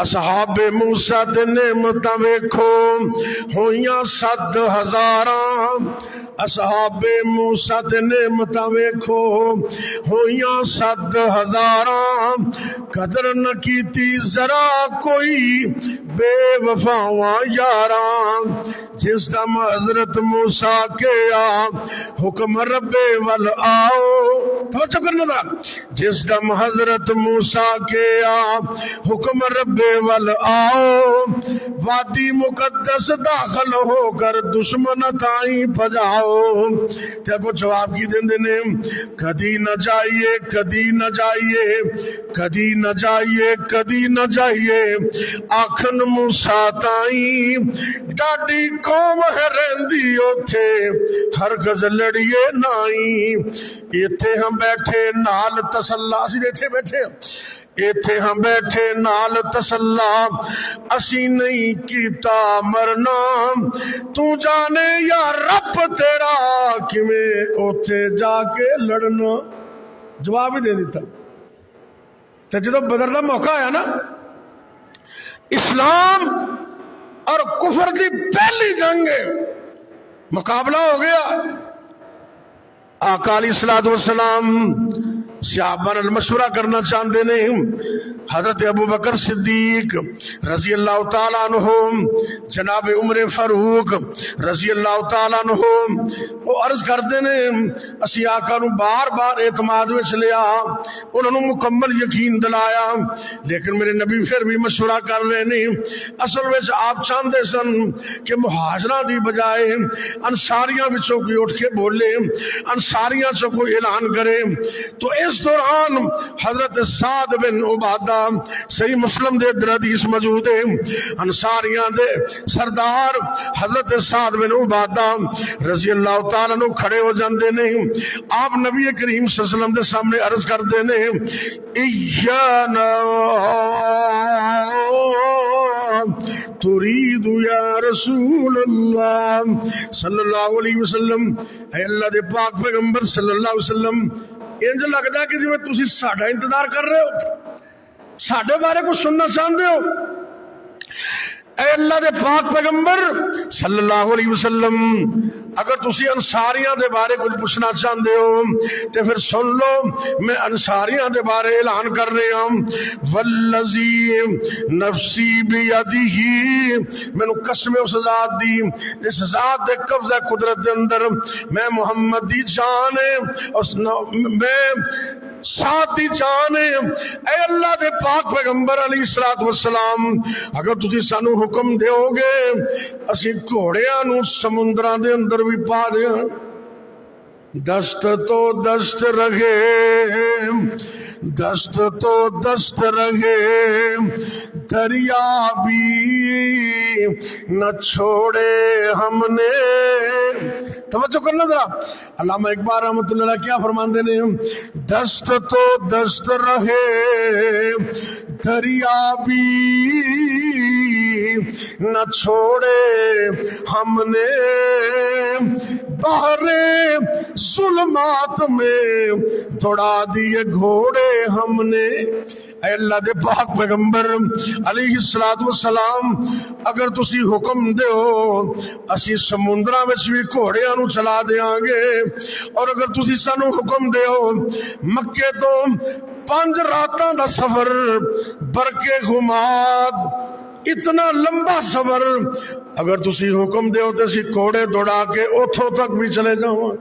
اصحاب موسیٰ تے نعمتاں ویکھو ہویاں 7,000 اصحاب موسیٰ تے نعمتاں ویکھو ہویاں 7,000 قدر نہ کیتی ذرا کوئی بے وفاواں یاراں جس دم حضرت موسیٰ کے حکم رب ول آؤ توجہ کرنا تھا جس دم حضرت موسیٰ کے حکم رب ول آؤ وادی مقدس داخل ہو کر دشمن تائیں پجاؤ تے کو جواب کی دیں دینے کدی نہ جائیے کدی نہ جائیے کدی نہ جائیے کدی نہ جائیے آکھن موسیٰ تائیں ڈاڈی قوم ہے رہندی اوتھے ہرگز لڑیے نائیں ایتھے ہم بیٹھے نال تسلا اسی ایتھے بیٹھے ایتھے ہم بیٹھے نال تسلا اسی نہیں کیتا مرنا تو جانے یا رب تیرا کیویں اوتھے جا کے لڑنا جواب ہی دے دیتا تے جدوں بدر دا موقع آیا نا اسلام اور کفر دی پہلی جنگ مقابلہ ہو گیا آقا علیہ الصلوۃ والسلام صحابہ نال مشورہ کرنا چاہتے نے حضرت ابو بکر صدیق رضی اللہ تعالیٰ عنہ جناب عمر فاروق رضی اللہ تعالیٰ عنہ وہ عرض کرتے نے اسی آقا نو بار بار اعتماد وچ لیا انہوں نے مکمل یقین دلایا لیکن میرے نبی پھر بھی مشورہ کر رہے نہیں اصل وچ آپ چاہتے سن کہ مہاجراں دی بجائے انصاریاں وچوں کوئی اٹھ کے بولے انصاریاں چوں کوئی اعلان کرے تو اس دوران حضرت سعد بن عبادہ صحیح مسلم دے حدیث موجود ہے انصاریاں دے سردار حضرت سعد بن عبادہ رضی اللہ تعالیٰ عنہ کھڑے ہو جاندے نے آپ نبی کریم صلی اللہ علیہ وسلم دے سامنے عرض کرتے نے ایانا ترید یا رسول اللہ صلی اللہ علیہ وسلم اے اللہ دے پاک پیغمبر صلی اللہ علیہ وسلم انج لگتا ہے کہ جی تسی ساڈا انتظار کر رہے ہو ساڈے بارے کچھ سننا چاہتے ہو اے اللہ دے پاک پیغمبر صلی اللہ علیہ وسلم اگر تسی انصاریاں دے بارے کچھ پوچھنا چاہتے ہو تو پھر سن لو میں انصاریاں دے بارے اعلان کر رہا ہوں والذی نفسی بیدہ میں نے قسم اس ذات دی جس ذات دے قبضہ قدرت دے اندر میں محمد دی جان میں ساتھ ہی جانے اے اللہ دے پاک پیغمبر علیہ الصلوۃ والسلام اگر تسی سانو حکم دیو گے اسی گھوڑیاں نو سمندراں دے اندر بھی پا دیاں دست تو دست رہے دست تو دست رہے دریا بھی نہ چھوڑے ہم نے توجہ کرنا ذرا علامہ اقبال رحمۃ اللہ علیہ کیا فرماندے نے دست تو دست رہے دریا بھی نہ چھوڑے ہم نے بحر ظلمات میں دوڑا دیے گھوڑے ہم نے اے اللہ دے پاک پیغمبر علیہ الصلوۃ والسلام اگر تسی حکم دیو اسی سمندراں وچ بھی گھوڑیاں نو چلا دیاں گے اور اگر تسی سانو حکم دیو مکے تو 5 راتاں دا سفر برکے غماد اتنا لمبا سفر اگر تسی حکم دیو تے اسی گھوڑے دوڑا کے اوتھوں تک بھی چلے جاواں